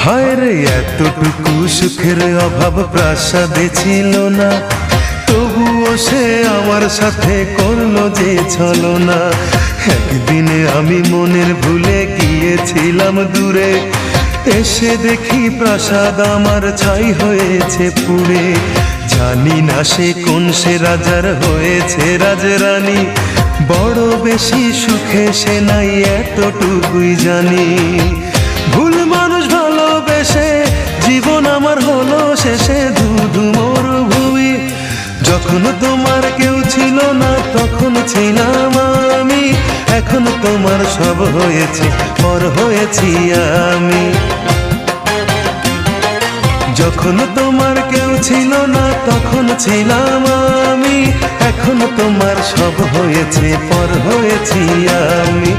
হায় রে এতটুকু সুখের অভাব প্রাসাদে ছিল না, তবুও সে আমার সাথে করলো যে ছলনা। একদিনে আমি মনের ভুলে গিয়েছিলাম দূরে, এসে দেখি প্রাসাদ আমার ছাই হয়েছে পুড়ে। জানি না সে কোন সে রাজার হয়েছে রাজরানী, বড় বেশি সুখে সে নাই এতটুকুই জানি। ভুল মানুষ ভালোবেসে জীবন আমার হলো শেষে ধুধু মরুভূমি। যখন তোমার কেউ ছিল না তখন ছিলাম আমি, এখন তোমার সব হয়েছে পর হয়েছি আমি। যখন তোমার কেউ ছিল না তখন ছিলাম আমি, এখন তোমার সব হয়েছে পর হয়েছি আমি।